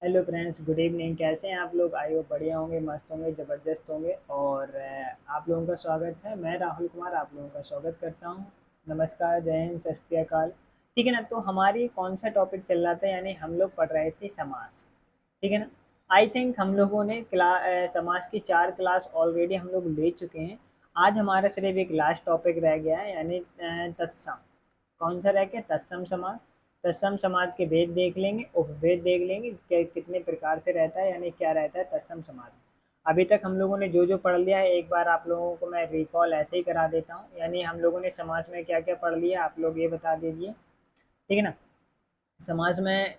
Hello friends, good evening. कैसे हैं आप लोग? आई होप बढ़िया होंगे, मस्त होंगे, ज़बरदस्त होंगे। और आप लोगों का स्वागत है। मैं राहुल कुमार आप लोगों का स्वागत करता हूं। नमस्कार, जय हिंद, सत श्री अकाल। ठीक है ना? तो हमारी कौन सा टॉपिक चल रहा था, यानी हम लोग पढ़ रहे थे समास। ठीक है ना? आई थिंक हम लोगों ने समाज की 4 क्लास ऑलरेडी हम लोग ले चुके हैं। आज हमारा सिर्फ एक लास्ट टॉपिक रह गया है, यानी तत्सम। कौन सा रह गया? तत्सम समाज। तत्सम समाज के भेद देख लेंगे, उपभेद देख लेंगे कि कितने प्रकार से रहता है, यानी क्या रहता है तत्सम समाज। अभी तक हम लोगों ने जो जो पढ़ लिया है, एक बार आप लोगों को मैं रिकॉल ऐसे ही करा देता हूँ। यानी हम लोगों ने समाज में क्या क्या पढ़ लिया, आप लोग ये बता दीजिए। ठीक है ना? समाज में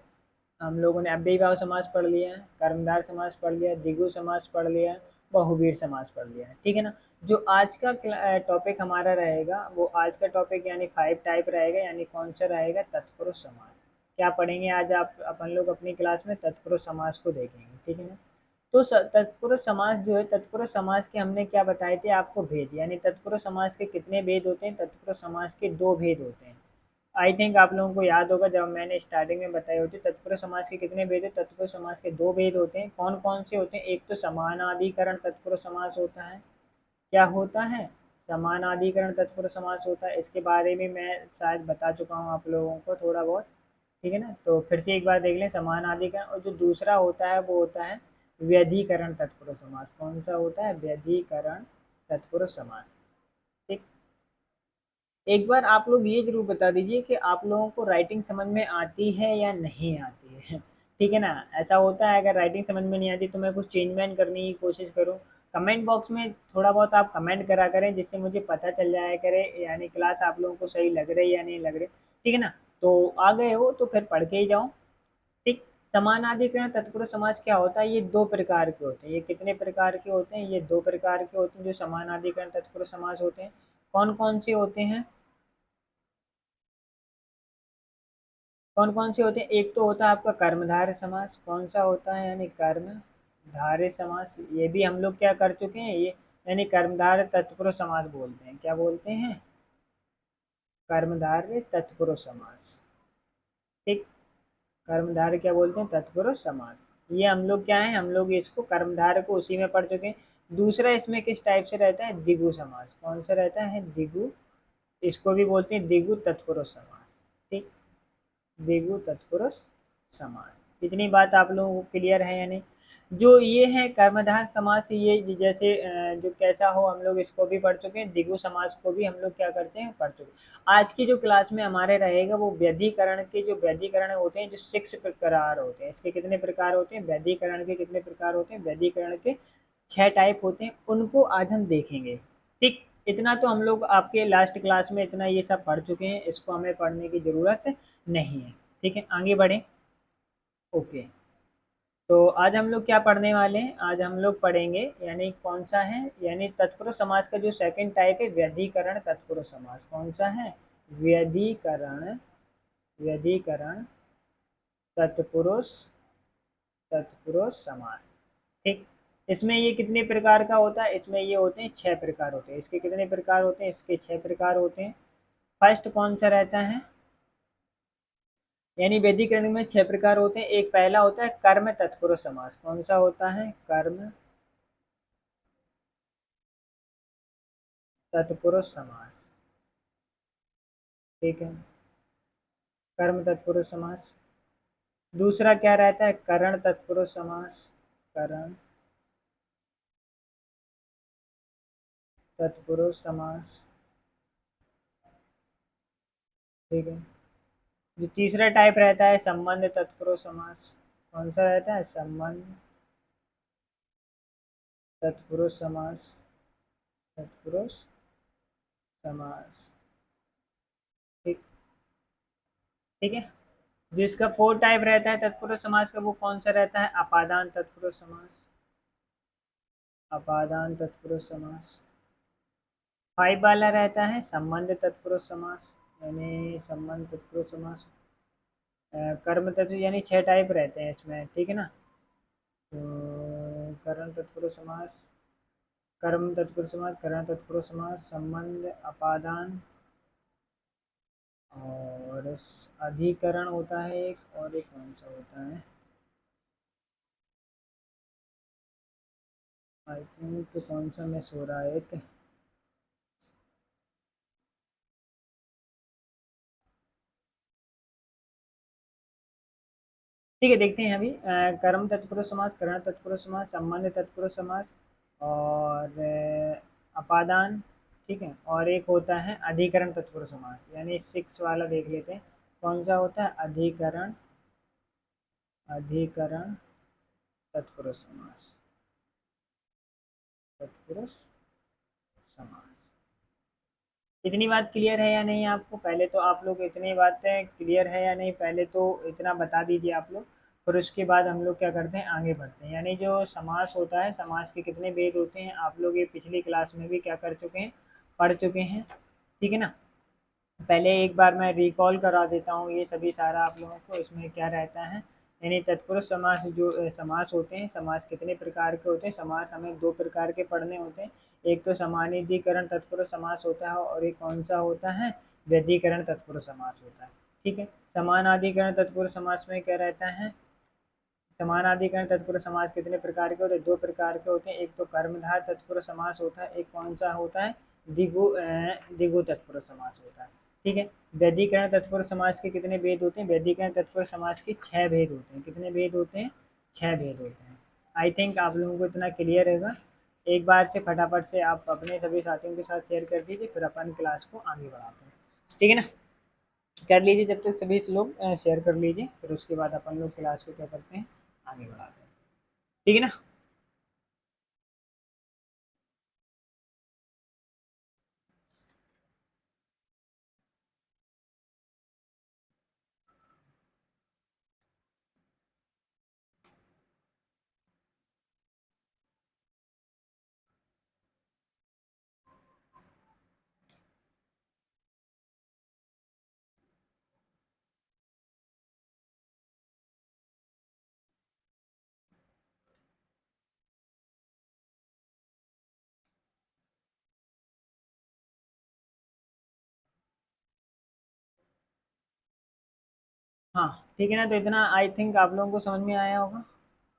हम लोगों ने अव्ययीभाव समास पढ़ लिया है, कर्मधार समास पढ़ लिया, द्विगु समास पढ़ लिया, बहुवीर समास पढ़ लिया है। ठीक है ना? जो आज का टॉपिक हमारा रहेगा, वो आज का टॉपिक यानी 5 टाइप रहेगा। यानी कौन सा रहेगा? तत्पुरुष समास। क्या पढ़ेंगे आज आप अपन लोग अपनी क्लास में? तत्पुरुष समास को देखेंगे। ठीक है ना? तो तत्पुरुष समास जो है, तत्पुरुष समास के हमने क्या बताए थे आपको? भेद। यानी तत्पुरुष समास के कितने भेद होते हैं? तत्पुरुष समास के 2 भेद होते हैं। आई थिंक आप लोगों को याद होगा, जब मैंने स्टार्टिंग में बताई होती तत्पुरुष समास के कितने भेद है। तत्पुरुष समास के 2 भेद होते हैं। कौन कौन से होते हैं? एक तो समानाधिकरण तत्पुरुष समास होता है। क्या होता है? समानाधिकरण तत्पुरुष समास होता है। इसके बारे में मैं शायद बता चुका हूँ आप लोगों को थोड़ा बहुत। ठीक है ना? तो फिर से एक बार देख लें। समानाधिकरण, और जो दूसरा होता है वो होता है व्यधिकरण तत्पुरुष समास। कौन सा होता है? व्यधिकरण तत्पुरुष समास। ठीक। एक बार आप लोग ये ज़रूर बता दीजिए कि आप लोगों को राइटिंग समझ में आती है या नहीं आती है। ठीक है ना? ऐसा होता है अगर राइटिंग समझ में नहीं आती तो मैं कुछ चेंजमेंट करने की कोशिश करूँ। कमेंट बॉक्स में थोड़ा बहुत आप कमेंट करा करें, जिससे मुझे पता चल जाया करे यानी क्लास आप लोगों को सही लग रही है या नहीं लग रही। ठीक है ना? तो आ गए हो तो फिर पढ़ के ही जाओ। ठीक। समानाधिकरण तत्पुरुष समास क्या होता है? ये 2 प्रकार के होते हैं। ये कितने प्रकार के होते हैं? ये 2 प्रकार के होते हैं जो समानाधिकरण तत्पुरुष समास होते हैं। कौन कौन से होते हैं? कौन कौन से होते हैं? एक तो होता है आपका कर्मधारय समास। कौन सा होता है? यानी कर्मधारय समास। ये भी हम लोग क्या कर चुके हैं, ये यानी कर्मधारय तत्पुरुष समास बोलते हैं। क्या बोलते हैं? कर्मधारय तत्पुरुष समास। ठीक। कर्मधारय क्या बोलते हैं? तत्पुरुष समास। ये हम लोग क्या है, हम लोग इसको कर्मधारय को उसी में पढ़ चुके हैं। दूसरा इसमें किस टाइप से रहता है? द्विगु समास। कौन सा रहता है? द्विगु। इसको भी बोलते हैं द्विगु तत्पुरुष समास। ठीक। द्विगु तत्पुरुष समास। इतनी बात आप लोगों को क्लियर है या नहीं? जो ये है कर्मधार समास, ये जैसे जो कैसा हो, हम लोग इसको भी पढ़ चुके हैं। द्विगु समास को भी हम लोग क्या करते हैं, पढ़ चुके हैं। आज की जो क्लास में हमारे रहेगा वो व्यधिकरण के, जो व्यधिकरण होते हैं, जो 6 प्रकार होते हैं। इसके कितने प्रकार होते हैं? व्यधिकरण के कितने प्रकार होते हैं? व्यधिकरण के 6 टाइप होते हैं। उनको आज हम देखेंगे। ठीक। इतना तो हम लोग आपके लास्ट क्लास में इतना ये सब पढ़ चुके हैं, इसको हमें पढ़ने की ज़रूरत नहीं है। ठीक है, आगे बढ़ें। ओके। तो आज हम लोग क्या पढ़ने वाले हैं? आज हम लोग पढ़ेंगे यानी कौन सा है, यानी तत्पुरुष समास का जो सेकंड टाइप है, व्यधिकरण तत्पुरुष समास। कौन सा है? व्यधिकरण। व्यधिकरण तत्पुरुष तत्पुरुष समास। ठीक। इसमें ये कितने प्रकार का होता है? इसमें ये होते हैं 6 प्रकार होते हैं। इसके कितने प्रकार होते हैं? इसके 6 प्रकार होते हैं। फर्स्ट कौन सा रहता है? यानी व्यधिकरण में 6 प्रकार होते हैं। एक पहला होता है कर्म तत्पुरुष समास। कौन सा होता है? कर्म तत्पुरुष समास। ठीक है, कर्म तत्पुरुष समास। दूसरा क्या रहता है? करण तत्पुरुष समास। करण तत्पुरुष समास। ठीक है। जो तीसरा टाइप रहता है संबंध तत्पुरुष समास। कौन सा रहता है? संबंध तत्पुरुष समास। तत्पुरुष समास। ठीक। ठीक है। जो इसका 4 टाइप रहता है तत्पुरुष समास का, वो कौन सा रहता है? अपादान तत्पुरुष समास। अपादान तत्पुरुष समास। 5 वाला रहता है संबंध तत्पुरुष समास। यानी संबंध तत्पुरुष समास। कर्म तत्व, यानी 6 टाइप रहते हैं इसमें। ठीक है ना? तो करण तत्पुरुष समास, कर्म तत्पुरुष समास, करण तत्पुरुष समास, संबंध, अपादान, और अधिकरण होता है एक, और एक कौन सा होता है? आई थिंक कौन सा मिस हो रहा है एक। ठीक है, देखते हैं अभी। कर्म तत्पुरुष समास, करण तत्पुरुष समास, संबंध तत्पुरुष समास और अपादान। ठीक है, और एक होता है अधिकरण तत्पुरुष समास, यानी 6 वाला देख लेते हैं। कौन सा होता है? अधिकरण, अधिकरण तत्पुरुष समास, तत्पुरुष समास। इतनी बात क्लियर है या नहीं आपको? पहले तो आप लोग इतनी बातें क्लियर है या नहीं, पहले तो इतना बता दीजिए आप लोग। फिर उसके बाद हम लोग क्या करते हैं, आगे बढ़ते हैं। यानी जो समास होता है, समास के कितने भेद होते हैं, आप लोग ये पिछली क्लास में भी क्या कर चुके हैं, पढ़ चुके हैं। ठीक है ना? पहले एक बार मैं रिकॉल करा देता हूँ ये सभी सारा आप लोगों को। इसमें क्या रहता है, यानी तत्पुरुष समास जो समास होते हैं, समास कितने प्रकार के होते हैं? समास हमें 2 प्रकार के पढ़ने होते हैं। एक तो समानाधिकरण तत्पुरुष समास होता है, और एक कौन सा होता है? व्यधिकरण तत्पुरुष समास होता है। ठीक है, समानाधिकरण तत्पुरुष समास में क्या रहता है? समानाधिकरण तत्पुरुष समास कितने प्रकार के होते हैं? 2 प्रकार के होते हैं। एक तो कर्मधार तत्पुरुष समास होता है, एक कौन सा होता है? द्विगु तत्पुरुष समास होता है। ठीक है, व्यधिकरण तत्पुरुष समास के कितने भेद होते हैं? व्यधिकरण तत्पुरुष समास के 6 भेद होते हैं। कितने भेद होते हैं? 6 भेद होते हैं। आई थिंक आप लोगों को इतना क्लियर होगा। एक बार से फटाफट से आप अपने सभी साथियों के साथ शेयर कर दीजिए, फिर अपन क्लास को आगे बढ़ाते हैं। ठीक है ना? कर लीजिए जब तक सभी लोग शेयर कर लीजिए, फिर उसके बाद अपन लोग क्लास को क्या करते हैं, आगे बढ़ाते हैं। ठीक है ना? हाँ, ठीक है ना? तो इतना आई थिंक आप लोगों को समझ में आया होगा।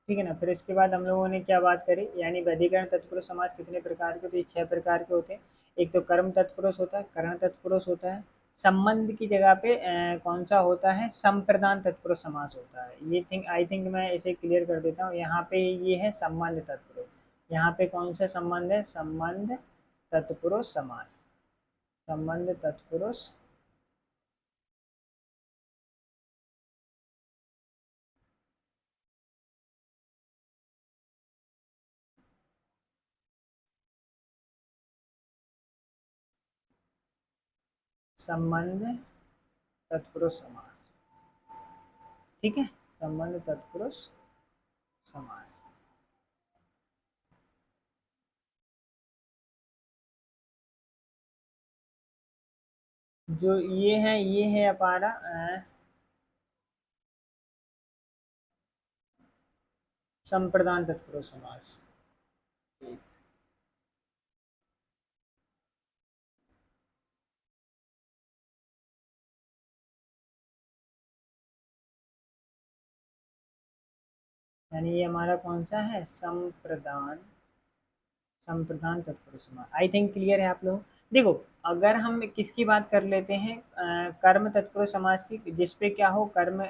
ठीक है ना? फिर इसके बाद हम लोगों ने क्या बात करी, यानी व्यधिकरण तत्पुरुष समास कितने प्रकार के होते हैं? 6 प्रकार के होते हैं। एक तो कर्म तत्पुरुष होता है, करण तत्पुरुष होता है। संबंध की जगह पे कौन सा होता है? संप्रदान तत्पुरुष समास होता है। ये थिंक आई थिंक मैं इसे क्लियर कर देता हूँ। यहाँ पे ये है संबंध तत्पुरुष। यहाँ पे कौन सा संबंध है? संबंध तत्पुरुष समास, संबंध तत्पुरुष, संबंध तत्पुरुष समास। ठीक है, संबंध तत्पुरुष समास। जो ये है हमारा संप्रदान तत्पुरुष समास। ठीक। यानी ये हमारा कौन सा है? संप्रदान, संप्रदान तत्पुरुष समास। आई थिंक क्लियर है आप लोग। देखो, अगर हम किसकी बात कर लेते हैं, कर्म तत्पुरुष समास की, जिसपे क्या हो, कर्म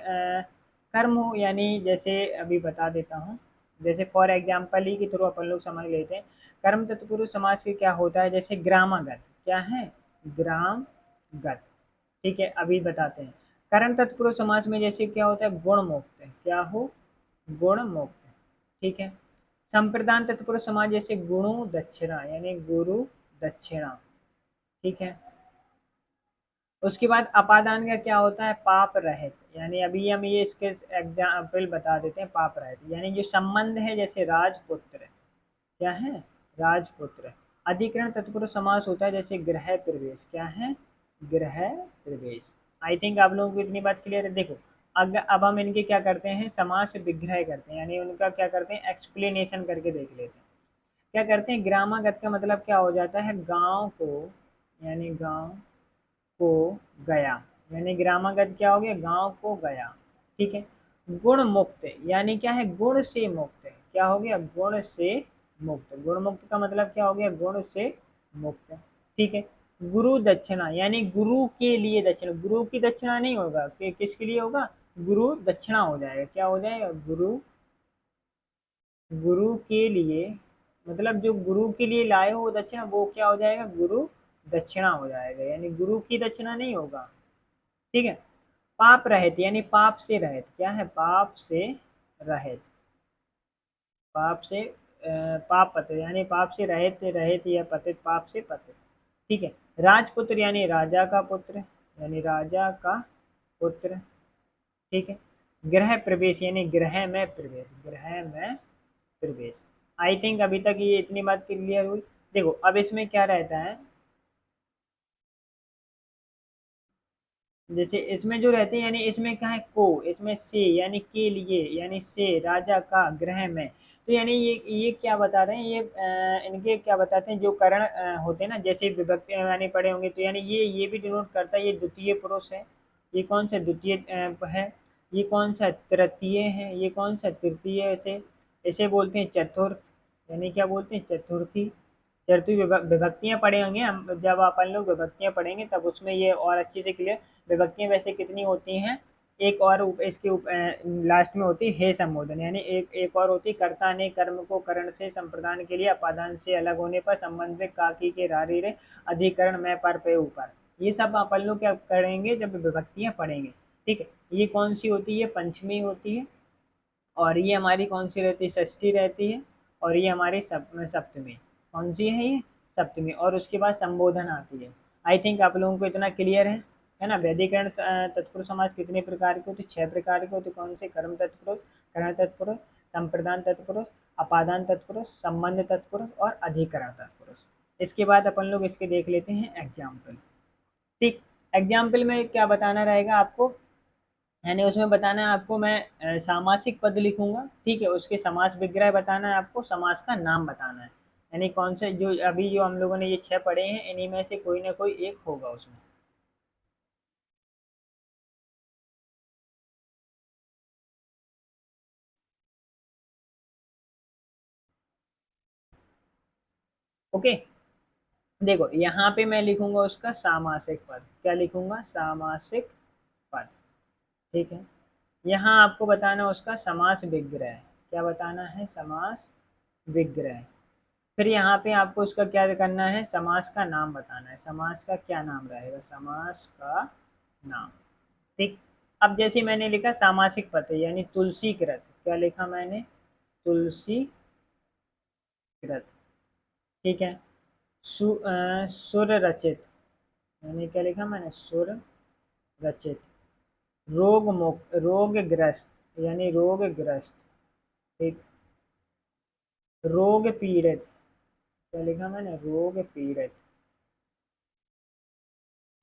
हो, यानी जैसे अभी बता देता हूँ। जैसे फॉर एग्जाम्पल ही के थ्रू अपन लोग समझ लेते हैं। कर्म तत्पुरुष समास के क्या होता है, जैसे ग्रामागत। क्या है? ग्रामगत। ठीक है, अभी बताते हैं। करण तत्पुरुष समास में जैसे क्या होता है? गुण मुक्त। क्या हो? गुण मुक्त। ठीक है। संप्रदान तत्पुरुष समास जैसे गुरु दक्षिणा, यानी गुरु दक्षिणा। ठीक है। उसके बाद अपादान का क्या होता है? पाप रहित। यानी अभी हम ये इसके एग्जाम्पल बता देते हैं। पाप रहित यानी जो संबंध है, जैसे राजपुत्र। क्या है? राजपुत्र। अधिकरण तत्पुरुष समास होता है, जैसे गृह प्रवेश। क्या है? गृह प्रवेश। आई थिंक आप लोगों को इतनी बात क्लियर है। देखो, अगर अब हम इनके क्या करते हैं, समास विग्रह करते हैं, यानी उनका क्या करते हैं, एक्सप्लेनेशन करके देख लेते हैं। क्या करते हैं, ग्रामागत का मतलब क्या हो जाता है? गांव को, यानी गांव को गया। यानी ग्रामागत क्या हो गया? गांव को गया। ठीक है। गुण मुक्त यानी क्या है? गुण से मुक्त। क्या हो गया? गुण से मुक्त। गुण मुक्त का मतलब क्या हो गया, गुण से मुक्त। ठीक है। गुरु दक्षिणा यानी गुरु के लिए दक्षिणा, गुरु की दक्षिणा नहीं होगा कि किसके लिए होगा, गुरु दक्षिणा हो जाएगा। क्या हो जाएगा, गुरु, गुरु के लिए, मतलब जो गुरु के लिए लाए हो दक्षिणा वो क्या हो जाएगा, गुरु दक्षिणा हो जाएगा, यानी गुरु की दक्षिणा नहीं होगा। ठीक है। पाप रहित यानी पाप से रहित, क्या है, पाप से रहित, पाप से पाप पतित यानी पाप से रहित, रहित या पतित, पाप से पतित। ठीक है। राजपुत्र यानी राजा का पुत्र, यानी राजा का पुत्र। ठीक है। गृह प्रवेश यानी गृह में प्रवेश, गृह में प्रवेश। आई थिंक अभी तक ये इतनी बात क्लियर हुई। देखो अब इसमें क्या रहता है, जैसे इसमें जो रहते हैं, यानी इसमें क्या है, को, इसमें से यानी के लिए, यानी से राजा का गृह में। तो यानी ये क्या बता रहे हैं, ये इनके क्या बताते हैं, जो करण होते हैं ना, जैसे विभक्ति यानी पढ़े होंगे, तो यानी ये भी डिनोट करता है, ये द्वितीय पुरुष है। ये कौन सा द्वितीय है, ये कौन सा तृतीय है, ये कौन सा तृतीय है, इसे इसे बोलते हैं चतुर्थ, यानी क्या बोलते हैं, चतुर्थी। चतुर्थी विभक्तियां पढ़े होंगे हम, जब अपन लोग विभक्तियां पढ़ेंगे तब उसमें ये और अच्छे से क्लियर। विभक्तियां वैसे कितनी होती हैं, एक और इसके लास्ट में होती है हे संबोधन, यानी एक और होती, कर्ता ने कर्म को करण से संप्रदान के लिए अपादान से अलग होने पर संबंध में काकी के रारी रे अधिकरण में पर पे ऊपर। ये सब अपन लोग क्या करेंगे जब विभक्तियां पढ़ेंगे। ठीक है। ये कौन सी होती है, पंचमी होती है। और ये हमारी कौन सी रहती है, षष्ठी रहती है। और ये हमारी सप्तमी, कौन सी है ये, सप्तमी। और उसके बाद संबोधन आती है। आई थिंक आप लोगों को इतना क्लियर है ना। वैधिकरण तत्पुरुष समाज कितने प्रकार के होते, 6 प्रकार के होते, कौन से, कर्म तत्पुरुष, करण तत्पुरुष, संप्रदान तत्पुरुष, अपादान तत्पुरुष, संबंध तत्पुरुष और अधिकरण तत्पुरुष। इसके बाद अपन लोग इसके देख लेते हैं एग्जाम्पल। ठीक। एग्जाम्पल में क्या बताना रहेगा आपको, यानी उसमें बताना है आपको, मैं सामासिक पद लिखूंगा। ठीक है। उसके समास विग्रह बताना है आपको, समास का नाम बताना है। यानी कौन से, जो अभी जो हम लोगों ने ये 6 पढ़े हैं इन्हीं में से कोई ना कोई एक होगा उसमें। ओके। देखो यहाँ पे मैं लिखूंगा उसका सामासिक पद, क्या लिखूंगा, सामासिक पद। ठीक है। यहाँ आपको बताना उसका समास विग्रह, क्या बताना है, समास विग्रह। फिर यहाँ पे आपको उसका क्या करना है, समास का नाम बताना है। समास का क्या नाम रहेगा, समास का नाम। ठीक। अब जैसे मैंने लिखा सामासिक पद यानी तुलसी कृत, क्या लिखा मैंने, तुलसी कृत। ठीक है। सुर रचित, यानी क्या लिखा मैंने, सुर रचित। रोग मुक्त, रोगग्रस्त यानी रोगग्रस्त। ठीक। रोग पीड़ित, क्या लिखा मैंने, रोग पीड़ित।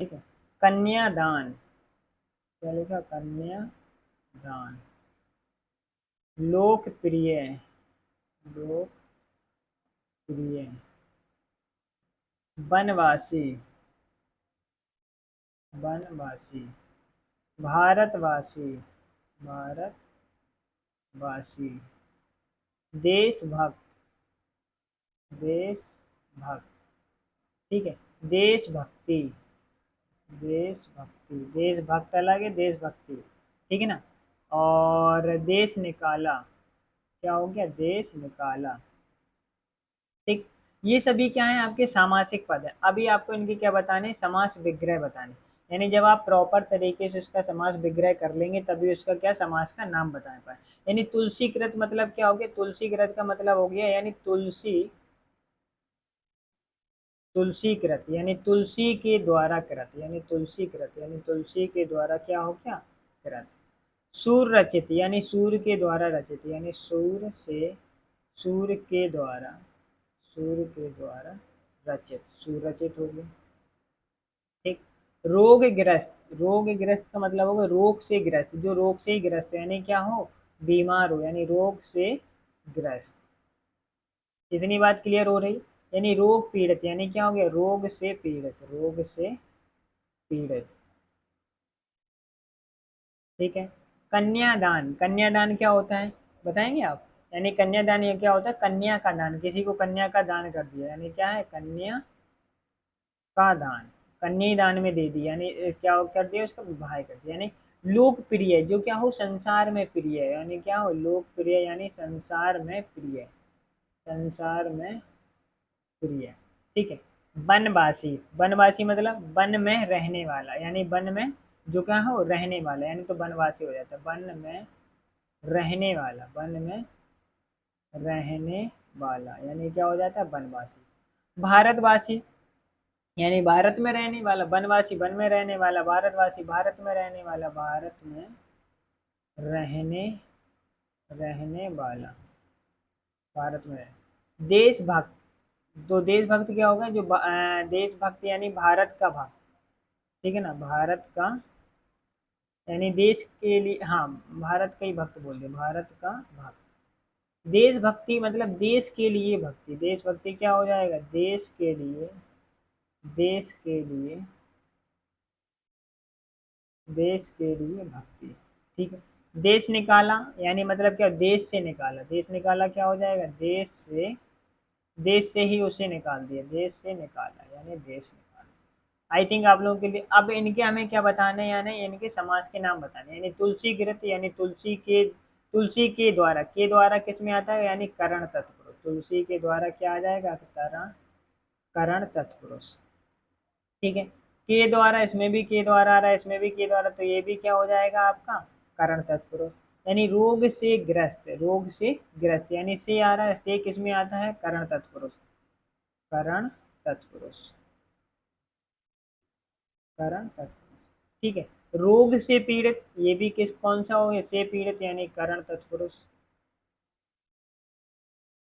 ठीक है। कन्यादान, क्या लिखा, कन्यादान। लोकप्रिय, लोकप्रिय। वनवासी, वनवासी। भारतवासी, भारतवासी। देशभक्त, देशभक्त। ठीक है। देशभक्ति, देशभक्ति, देशभक्त अलग है, देशभक्ति। ठीक है ना। और देश निकाला, क्या हो गया, देश निकाला। ठीक। ये सभी क्या है, आपके सामासिक पद है। अभी आपको इनके क्या बताने, समास विग्रह बताने। यानी जब आप प्रॉपर तरीके से उसका समास विग्रह कर लेंगे तभी उसका क्या, समास का नाम बता पाए। यानी तुलसी कृत मतलब क्या हो गया, तुलसी कृत का मतलब हो गया यानी तुलसी, तुलसी कृत यानी तुलसी के द्वारा कृत, यानी तुलसी कृत यानी तुलसी के द्वारा क्या हो गया, कृत। सूर रचित यानी सूर्य के द्वारा रचित, यानी सूर्य से, सूर्य के द्वारा, सूर्य के द्वारा रचित, सुरचित हो गया। ठीक। रोग ग्रस्त, रोग ग्रस्त का मतलब होगा रोग से ग्रस्त, जो रोग से ही ग्रस्त है, यानी क्या हो, बीमार हो, यानी रोग से ग्रस्त। इतनी बात क्लियर हो रही। यानी रोग पीड़ित यानी क्या हो गया, रोग से पीड़ित, रोग से पीड़ित। ठीक है। कन्यादान, कन्यादान क्या होता है बताएंगे आप। यानी कन्यादान ये क्या होता है, कन्या का दान, किसी को कन्या का दान कर दिया, यानी क्या है, कन्या का दान, कन्या दान में दे दी, यानी क्या कर दिया, उसका विवाह कर दिया। यानी लोकप्रिय, जो क्या हो, संसार में प्रिय, यानी क्या हो, लोकप्रिय, यानी संसार में प्रिय, संसार में प्रिय। ठीक है। वनवासी, वनवासी मतलब वन में रहने वाला, यानी वन में जो क्या हो, रहने वाला, यानी तो वनवासी हो जाता है, वन में रहने वाला, वन में रहने वाला, यानी क्या हो जाता है, वनवासी। भारतवासी, यानी भारत में रहने वाला, वनवासी वन में रहने वाला, भारतवासी भारत में रहने वाला, भारत में रहने रहने वाला, भारत में देशभक्त, तो देशभक्त क्या होगा, जो देशभक्त यानी भारत का भक्त, ठीक है ना, भारत का, यानी देश के लिए, हाँ, भारत का ही भक्त बोल दिया, भारत का भक्त। देशभक्ति मतलब देश के लिए भक्ति, देशभक्ति क्या हो जाएगा, देश के लिए, देश के लिए, देश के लिए भक्ति। ठीक है। देश निकाला, यानी मतलब क्या, देश से निकाला, देश निकाला क्या हो जाएगा, देश से ही उसे निकाल दिया, देश से निकाला, यानी देश निकाला। आई थिंक आप लोगों के लिए अब इनके हमें क्या बताने, यानी इनके समाज के नाम बताने, यानी तुलसी गिरत, यानी तुलसी के द्वारा किस में आता है, यानी करण तत्पुरुष, तुलसी के द्वारा क्या आ जाएगा, करण तत्पुरुष। ठीक है। के द्वारा, इसमें भी के द्वारा आ रहा है, इसमें भी के द्वारा, तो ये भी क्या हो जाएगा आपका, करण तत्पुरुष। यानी रोग से ग्रस्त, रोग से ग्रस्त, यानी से आ रहा है, से किस में आता है, करण तत्पुरुष, करण तत्पुरुष, करण तत्पुरुष। ठीक है। रोग से पीड़ित, ये भी किस, कौन सा हो, से पीड़ित, यानी करण तत्पुरुष,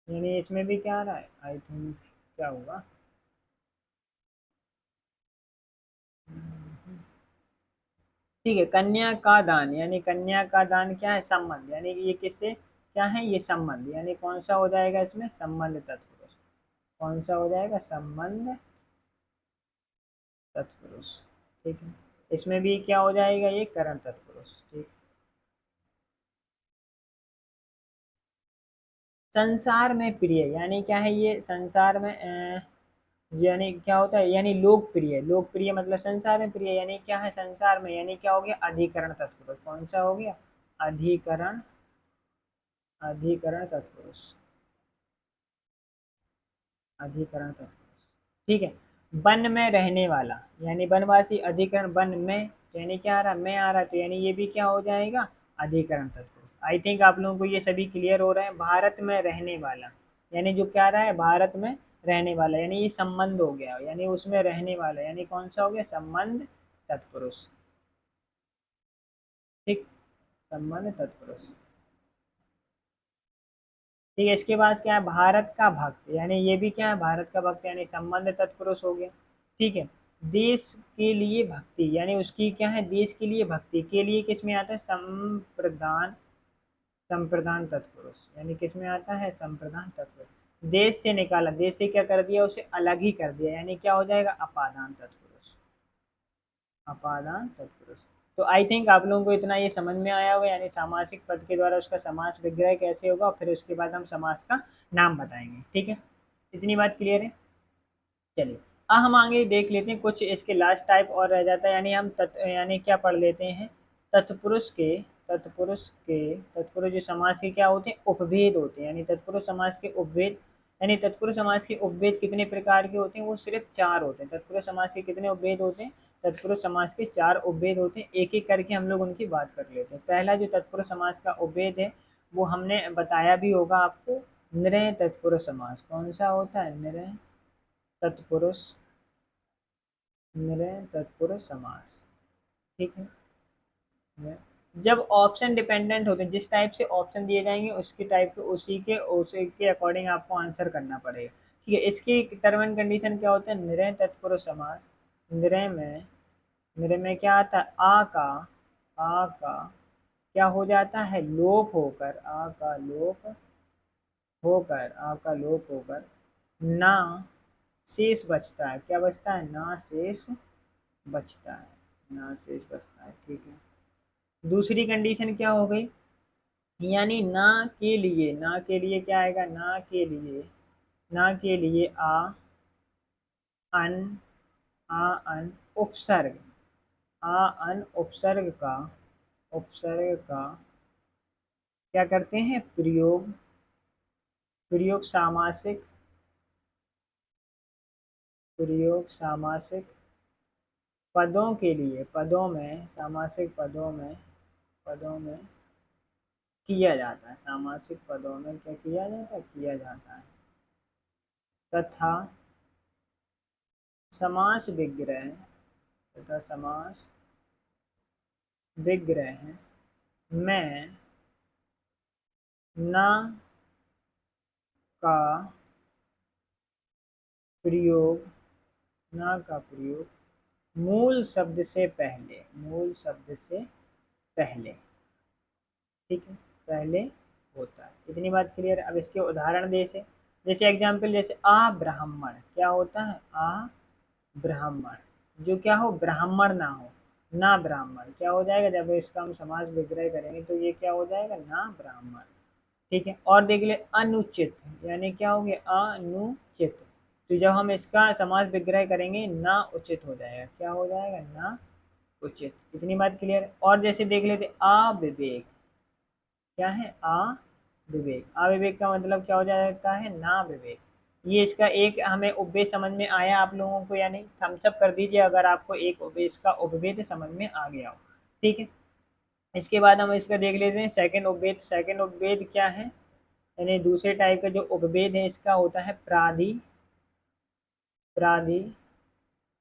यानी इसमें भी क्या आ रहा है, आई थिंक क्या होगा, ठीक है, कन्या का दान, यानी कन्या का दान क्या है, संबंध, यानी कि ये किससे क्या है, ये संबंध, यानी कौन सा हो जाएगा इसमें, संबंध तत्पुरुष, कौन सा हो जाएगा, संबंध तत्पुरुष। ठीक है। इसमें भी क्या हो जाएगा, ये करण तत्पुरुष। ठीक। संसार में प्रिय, यानी क्या है, ये संसार में यानी क्या होता है, यानी लोकप्रिय, लोकप्रिय मतलब संसार में प्रिय, यानी क्या है, संसार में, यानी क्या हो गया, अधिकरण तत्पुरुष, कौन सा हो गया, अधिकरण, अधिकरण तत्पुरुष, अधिकरण तत्पुरुष। ठीक है। वन में रहने वाला, यानी वनवासी, अधिकरण वन में, तो यानी क्या आ रहा, मैं आ रहा, तो यानी ये भी क्या हो जाएगा, अधिकरण तत्पुरुष। आई थिंक आप लोगों को ये सभी क्लियर हो रहे हैं। भारत में रहने वाला, यानी जो क्या रहा है, भारत में रहने वाला, यानी ये संबंध हो गया, यानी उसमें रहने वाला, यानी कौन सा हो गया, संबंध तत्पुरुष। ठीक। संबंध तत्पुरुष। ठीक है। इसके बाद क्या है, भारत का भक्त, यानी ये भी क्या है, भारत का भक्त, यानी संबंध तत्पुरुष हो गया। ठीक है। देश के लिए भक्ति, यानी उसकी क्या है, देश के लिए भक्ति, के लिए किस में आता है, संप्रदान, संप्रदान तत्पुरुष, यानी किस में आता है, संप्रदान तत्पुरुष। देश से निकाला, देश से क्या कर दिया, उसे अलग ही कर दिया, यानी क्या हो जाएगा, अपादान तत्पुरुष, अपादान तत्पुरुष। तो आई थिंक आप लोगों को इतना ये समझ में आया होगा, यानी सामासिक पद के द्वारा उसका समास विग्रह कैसे होगा, और फिर उसके बाद हम समास का नाम बताएंगे। ठीक है। इतनी बात क्लियर है। चलिए, अब हम आगे देख लेते हैं कुछ इसके लास्ट टाइप और रह जाता है, यानी हम यानी क्या पढ़ लेते हैं, तत्पुरुष के, तत्पुरुष के, तत्पुरुष जो समाज के क्या होते हैं, उपभेद होते हैं, यानी तत्पुरुष समाज के उपभेद, यानी तत्पुरुष समाज के उपभेद कितने प्रकार के होते हैं, वो सिर्फ चार होते हैं। तत्पुरुष समाज के कितने उपभेद होते हैं, तत्पुरुष समाज के चार उपभेद होते हैं। एक एक करके हम लोग उनकी बात कर लेते हैं। पहला जो तत्पुरुष समाज का उपभेद है, वो हमने बताया भी होगा आपको, निरय तत्पुरुष समाज। कौन सा होता है, निरय तत्पुरुष, निरय तत्पुरुष समास। ठीक है। जब ऑप्शन डिपेंडेंट होते हैं, जिस टाइप से ऑप्शन दिए जाएंगे उसके टाइप के, उसी के अकॉर्डिंग आपको आंसर करना पड़ेगा। ठीक है। इसकी टर्म एंड कंडीशन क्या होता है, निरय तत्पुरुष समास, निरय में, निरय में क्या आता है, आ का क्या हो जाता है, लोप होकर, आ का लोप होकर, आ का लोप होकर ना शेष बचता है, क्या बचता है, ना शेष बचता है, ना शेष बचता है। ठीक है। दूसरी कंडीशन क्या हो गई, यानी ना के लिए, ना के लिए क्या आएगा, ना के लिए, ना के लिए अन, आ अन उपसर्ग, आ अन उपसर्ग का, उपसर्ग का क्या करते हैं, प्रयोग, प्रयोग सामासिक, प्रयोग सामासिक पदों के लिए, पदों में, सामासिक पदों में, पदों में किया जाता है, सामासिक पदों में क्या किया जाता है, किया जाता है। तथा समास विग्रह, तथा समास विग्रह में ना का प्रयोग, ना का प्रयोग मूल शब्द से पहले, मूल शब्द से पहले, ठीक है, पहले होता है। इतनी बात क्लियर। अब इसके उदाहरण जैसे, जैसे एग्जाम्पल, जैसे आ ब्राह्मण क्या होता है, आ ब्राह्मण, जो क्या हो, ब्राह्मण ना हो, ना ब्राह्मण क्या हो जाएगा, जब इसका हम समास विग्रह करेंगे तो ये क्या हो जाएगा, ना ब्राह्मण, ठीक है। और देख ले अनुचित, यानी क्या हो गया, अनुचित, तो जब हम इसका समास विग्रह करेंगे ना उचित हो जाएगा, क्या हो जाएगा, ना उचित। इतनी बात क्लियर। और जैसे देख लेते अविवेक, क्या है, अविवेक, अविवेक का मतलब क्या हो जाता है, ना विवेक। ये इसका एक हमें उपभेद समझ में आया आप लोगों को, यानी थम्स अप कर दीजिए अगर आपको एक इसका उपभेद समझ में आ गया हो, ठीक है। इसके बाद हम इसका देख लेते हैं सेकंड उपभेद। सेकंड उपभेद क्या है, यानी दूसरे टाइप का जो उपभेद है इसका होता है प्रादि, प्रादि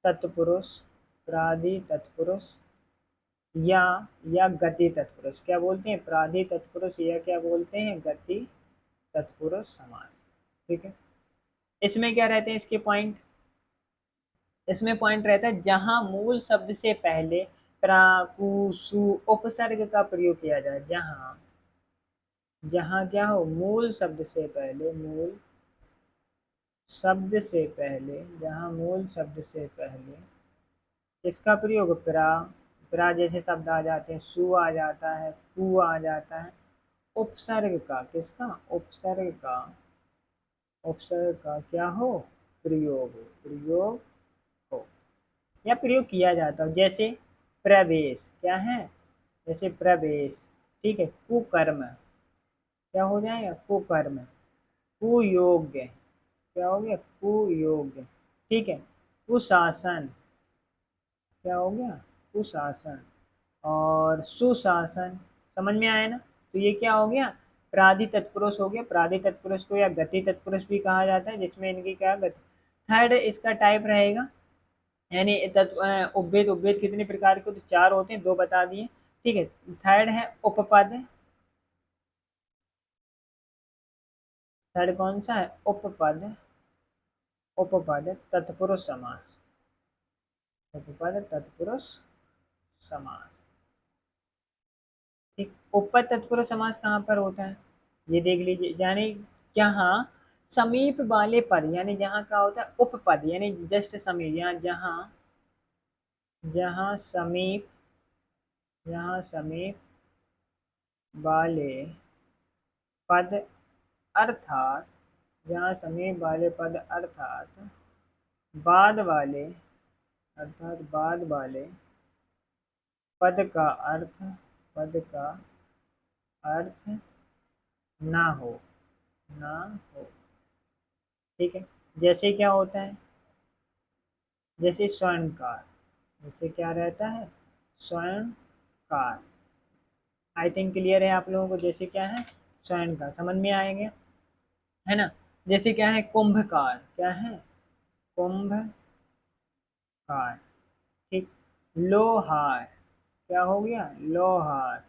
तत्पुरुष, प्रादि तत्पुरुष या गति तत्पुरुष, क्या बोलते हैं, प्रादि तत्पुरुष या क्या बोलते हैं, गति तत्पुरुष समास, ठीक है। इसमें क्या रहते हैं इसके पॉइंट, इसमें पॉइंट रहता है जहां मूल शब्द से पहले प्रा कु सु उपसर्ग का प्रयोग किया जाए, जहां, जहां क्या हो, मूल शब्द से पहले, मूल शब्द से पहले, जहां मूल शब्द से पहले किसका प्रयोग, प्रा, प्रा जैसे शब्द आ जाते हैं, सु आ जाता है, कु आ जाता है, उपसर्ग का, किसका, उपसर्ग का, उपसर्ग का क्या हो, प्रयोग हो, प्रयोग हो, या प्रयोग किया जाता हो। जैसे प्रवेश क्या है, जैसे प्रवेश, ठीक है। कुकर्म क्या हो जाएगा, कुकर्म, कुयोग्य क्या हो गया, कुयोग्य, ठीक है। कुशासन क्या हो गया, कुशासन, और सुशासन, समझ में आया ना। तो ये क्या हो गया, प्रादि तत्पुरुष हो गया। प्रादि तत्पुरुष को या गति तत्पुरुष भी कहा जाता है, जिसमें इनकी क्या गति। थर्ड इसका टाइप रहेगा, यानी उपभेद, उपभेद कितने प्रकार के, तो चार होते हैं, दो बता दिए, ठीक है। थर्ड है उपपद, थर्ड कौन सा है, उपपद, उपपद तत्पुरुष समास, उपपद तत्पुरुष समास, ठीक। उपपद तत्पुरुष समास कहाँ पर होता है, ये देख लीजिए, यानी जहाँ समीप वाले पद, यानी जहाँ क्या होता है उपपद, यानी जस्ट समीप, यहाँ जहाँ, जहाँ समीप, जहाँ समीप वाले पद, अर्थात जहाँ समीप वाले पद अर्थात बाद वाले, अर्थात बाद वाले पद का अर्थ, पद का अर्थ ना हो, ना हो, ठीक है। जैसे क्या होता है, जैसे स्वर्णकार, जैसे क्या रहता है, स्वर्णकार, आई थिंक क्लियर है आप लोगों को, जैसे क्या है, स्वर्णकार, समझ में आएंगे, है ना। जैसे क्या है, कुंभकार क्या है, कुंभकार, ठीक। लोहार क्या हो गया, लोहार।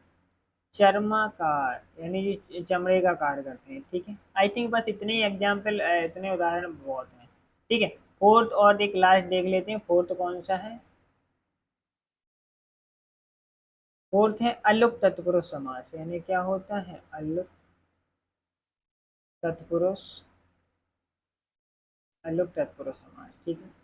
चर्माकार यानी जो चमड़े का कार्य करते हैं, ठीक है। आई थिंक बस इतने ही एग्जाम्पल, इतने उदाहरण बहुत हैं, ठीक है। फोर्थ और एक लास्ट देख लेते हैं, फोर्थ कौन सा है, फोर्थ है अलुक तत्पुरुष समास, यानी क्या होता है, अलुक तत्पुरुष, अलुक तत्पुरुष समास, ठीक है।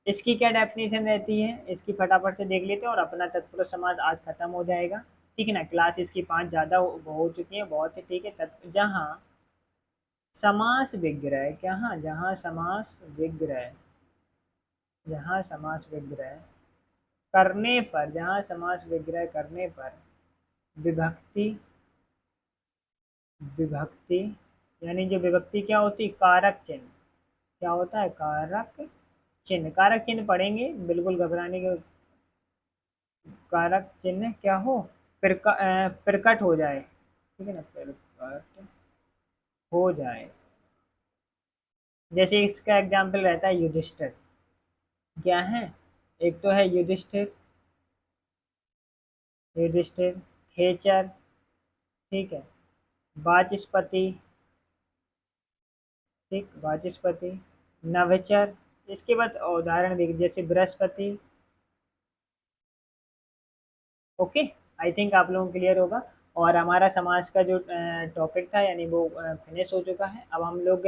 इसकी क्या डेफिनेशन रहती है, इसकी फटाफट से देख लेते हैं और अपना तत्पुरुष समास आज खत्म हो जाएगा, ठीक है ना। क्लास इसकी 5 ज़्यादा हो चुकी हैं, बहुत ही ठीक है। तब जहाँ समास विग्रह, क्या, जहाँ समास विग्रह, जहाँ समास विग्रह करने पर, जहाँ समास विग्रह करने पर विभक्ति, विभक्ति यानी जो विभक्ति क्या होती है, कारक चिन्ह, क्या होता है, कारक चिन्ह, कारक चिन्ह पढ़ेंगे, बिल्कुल घबराने के, कारक चिन्ह क्या हो, प्रकट हो जाए, ठीक है ना, प्रकट हो जाए। जैसे इसका एग्जाम्पल रहता है युधिष्ठिर, क्या है, एक तो है युधिष्ठिर, युधिष्ठिर, खेचर, ठीक है, वाचस्पति, ठीक, वाचस्पति, नवचर। इसके बाद उदाहरण देखिए, जैसे बृहस्पति। ओके, आई थिंक आप लोगों को क्लियर होगा। और हमारा समाज का जो टॉपिक था यानी वो फिनिश हो चुका है। अब हम लोग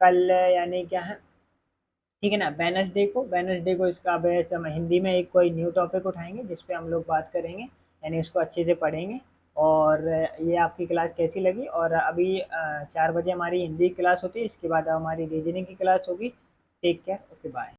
कल यानी क्या है, ठीक है ना, वेडनेसडे को इसका अब हम हिंदी में एक कोई न्यू टॉपिक उठाएंगे जिस पे हम लोग बात करेंगे, यानी उसको अच्छे से पढ़ेंगे। और ये आपकी क्लास कैसी लगी। और अभी 4 बजे हमारी हिंदी की क्लास होती है, इसके बाद हमारी रीजनिंग की क्लास होगी। Take care, okay bye.